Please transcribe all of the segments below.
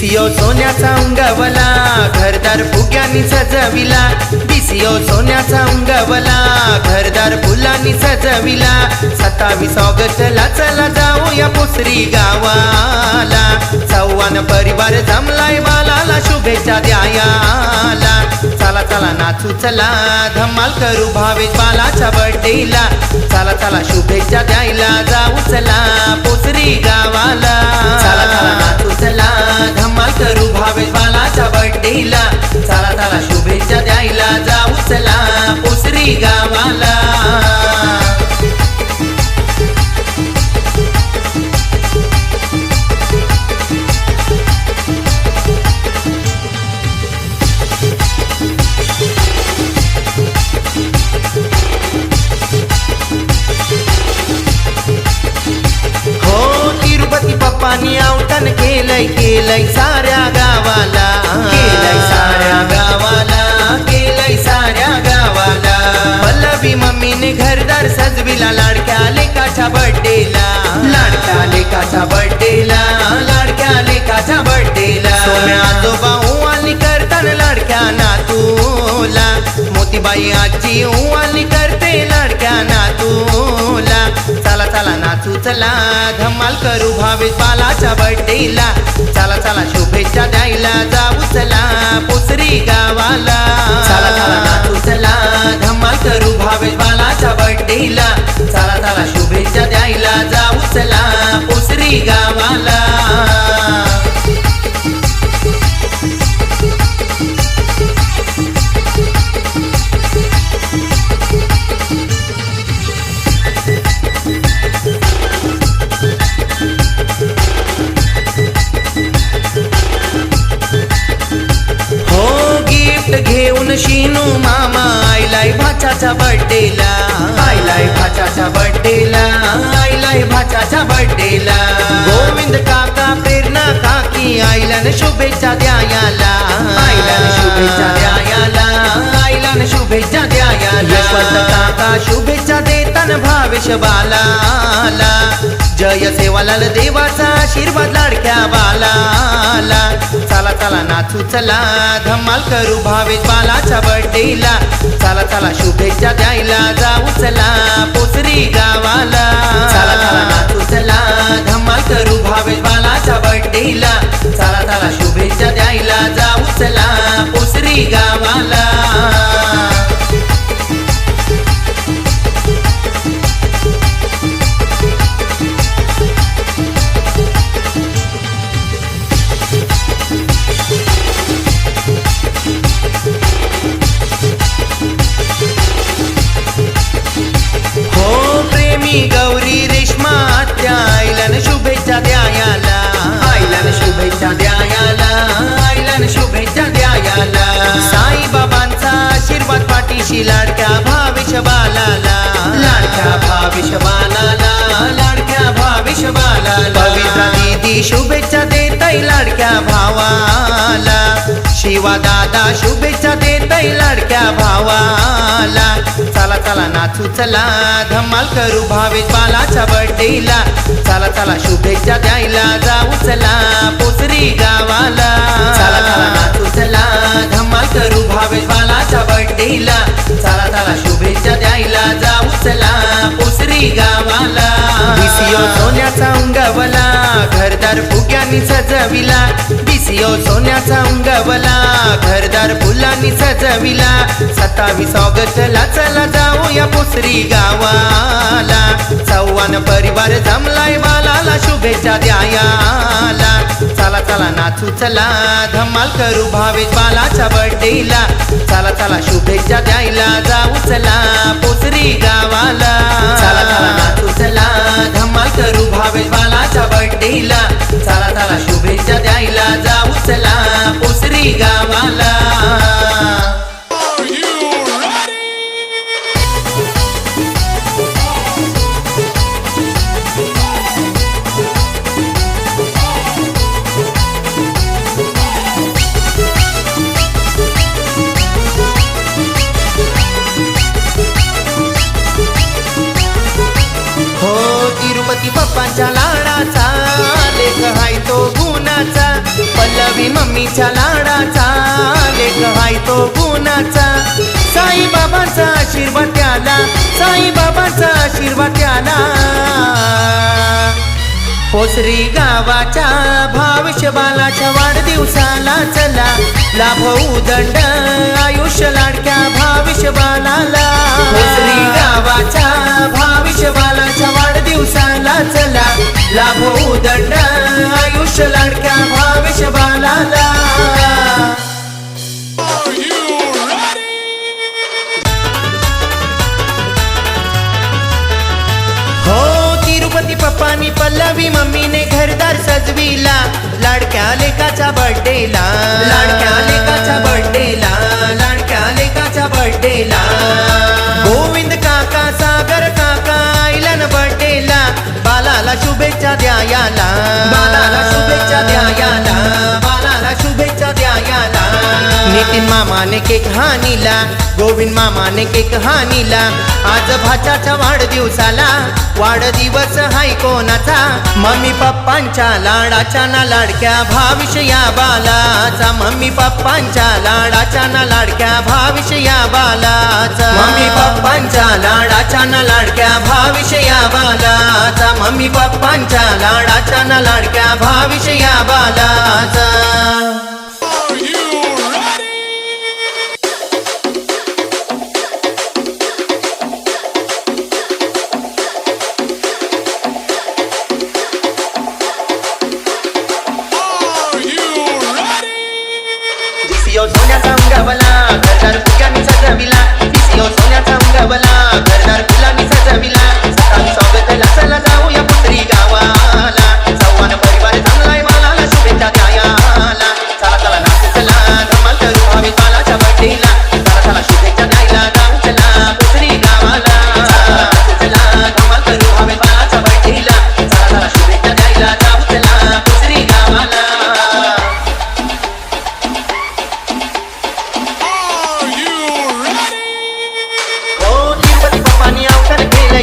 दिसियो सोन्याचा उंगवला, घरदार फुग्यांनी सजविला. दिसियो सोन्याचा उंगवला, घरदार फुलांनी सजविला. 27 ऑगस्टला चला जाऊया पोसरी गावाला. चव्हाण परिवार जमलाय बालाला शुभेच्छा द्यायला. चला चला नाचू चला, धमाल करू भावेश बालाच्या बर्थडेला. चला चला शुभेच्छा द्यायला जाऊ चला पोसरी गावाला. चला चला नाचू चला, धमाल करू भावेश बालाच्या बर्थडेला. चला चला शुभेच्छा द्यायला जाऊ चला पोसरी गावाला. पप्पानी आवटन केलंय केलंय साऱ्या गावाला. केलंय साऱ्या गावाला, केलंय साऱ्या गावाला. पल्लवी मम्मीने घरदार सजविला लाडक्या लेकाच्या बर्थडेला. लाडक्या लेकाच्या बर्थडेला, लाडक्या लेकाच्या बर्थडेला. सोम्या आजोबा उवाळणी करतान लाडक्या नातूला. मोतीबाई आजी उवाळणी करते लाडक्या नातूला. चला चला नाचू चला, धमाल करू भावेश बालाच्या बर्थडेला. चला चला शुभेच्छा द्यायला जाऊ चला पोसरी गावाला. चला चला नाचू चला, धमाल करू भावेश बालाच्या बर्थडेला. चला चला शुभेच्छा द्यायला जाऊ चला पोसरी गावाला. घेऊन शिनू मामा आईलाय भाच्याच्या बर्थडेला. आईलाय भाच्याच्या बर्थडेला, आईलाय भाच्याच्या बर्थडेला. गोविंद काका प्रेरणा काकी आईलान शुभेच्छा द्यायला. आईलान शुभेच्छा द्यायला, आईलान शुभेच्छा द्यायला. यशवंत काका शुभेच्छा देतान भावेश बालाला. जय सेवालाल देवाचा आशीर्वाद लाडक्या बालाला. चला चला नाचू चला, धमाल करू भावेश बालाच्या बर्थडेला. चला चला शुभेच्छा द्यायला जाऊ चला पोसरी गावाला. चला चला नाचू चला, धमाल करू भावेश बालाच्या बर्थडेला. चला चला शुभेच्छा द्यायला जाऊ चला पोसरी गावाला. गौरी रेश्मा आत्या आईलान शुभेच्छा द्यायला. आईलान शुभेच्छा द्यायला, आईलान शुभेच्छा द्यायला. साई बाबांचा आशीर्वाद पाठीशी लाडक्या भावेश बालाला. लाडक्या भावेश बालाला, लाडक्या भावेश बालाला. पवित्रा दीदी शुभेच्छा देताई लाडक्या भावाला. शिवा दादा शुभेच्छा देताई लाडक्या भावाला. चला चला नाचू चला, धमाल करू भावेश बालाच्या बर्थडेला. चला चला शुभेच्छा द्यायला जाऊ चला पोसरी गावाला. चला चला नाचू चला, धमाल करू भावेश बालाच्या बर्थडेला. चला चला शुभेच्छा द्यायला जाऊ चला पोसरी गावाला. दिसियो सोन्याचा उंगवला, घरदार फुग्यांनी सजविला. दिसियो सोन्याचा उंगवला, घरदार फुलांनी सजविला. 27 ऑगस्टला चला जाऊया पोसरी गावाला. चव्हाण परिवार जमलाय बालाला शुभेच्छा द्यायला. चला चला नाचू चला, धमाल करू भावेश बालाच्या बर्थडेला. चला चला शुभेच्छा द्यायला जाऊ चला पोसरी गावाला. चला चला नाचू चला, धमाल करू भावेश बालाच्या बर्थडेला. चला चला शुभेच्छा द्यायला जाऊ चला पोसरी गावाला. गणपती बाप्पांच्या लाडाचा लेख हाय तो गुणाचा. बाबांचा आशीर्वाद त्याला, साई बाबांचा आशीर्वाद त्याला. पोसरी गावाच्या भाविष्यबालाच्या वाढदिवसाला चला, लाभवू दंड आयुष्य लाडक्या भाविष्यबालाला. पोसरी गावाच्या भाविष्यबालाच्या वाढदिवसाला चला, लाभवू दंड आयुष्य लाडक्या भाविष्यबालाला. तिरुपती पप्पानी पल्लवी मम्मीने घरदार सजविला, लाडक्या लेकाच्या बर्थडेला, लाडक्या लेकाच्या बर्थडेला, लाडक्या लेकाच्या बर्थडेला. गोविंद काका सागर काका आईलन बर्थडेला, बालाला शुभेच्छा द्यायला, बालाला शुभेच्छा द्यायला, बालाला शुभेच्छा द्यायला. नितीन मामाने केक हानीला, गोविंद मामाने केक हानीला. आज भाच्याच्या वाढदिवसाला वाढदिवस हाय कोणाचा, मम्मी पप्पांच्या लाडाच्या ना लाडक्या भाविष्य या बालाचा, मम्मी पप्पांच्या लाडाच्या ना लाडक्या भाविष्य या बालाचा, मम्मी पप्पांच्या लाडाच्या ना लाडक्या भाविष्य या बालाचा, मम्मी पप्पांच्या लाडाच्या ना लाडक्या भाविष्य या बालाचा. दिसियो सोन्याचा उंगवला, घरदार फुग्यानी सजविला, दिसियो सोन्याचा उंगवला, घरदार फुलांनी सजविला. सकाळी स्वागताला चला जाऊया पुसरी गावाला, चव्हाण परिवार जमलाय बालाला शुभेच्छा द्यायला. चला चला नाचू चला, धमाल करू भावी बालाच्या बर्थडेला, चला चला शुभेच्छा द्यायला जाऊ चला पुसरी गावाला. नाचू चला, धमाल करू भावी बालाच्या बर्थडेला, चला चला शुभेच्छा द्यायला जाऊ चला पुसरी गावाला.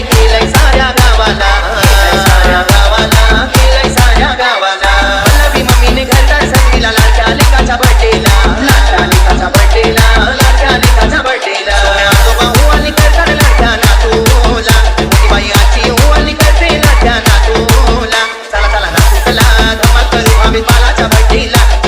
केलंय साऱ्या गावाला, साऱ्या गावाला, केलंय साऱ्या गावाला. पल्लवी मम्मीने घरदार सजविला, लाडक्या लेकाच्या बर्थडेला, लाडक्या लेकाच्या बर्थडेला, लाडक्या लेकाच्या बर्थडेला. सोन्या आजोबा हुवाली करतात लाडक्या नातूला, बाई आजी हुवाली करते लाडक्या नातूला. चला चला नाचू चला, धमाल करू भावी बालाच्या बर्थडेला.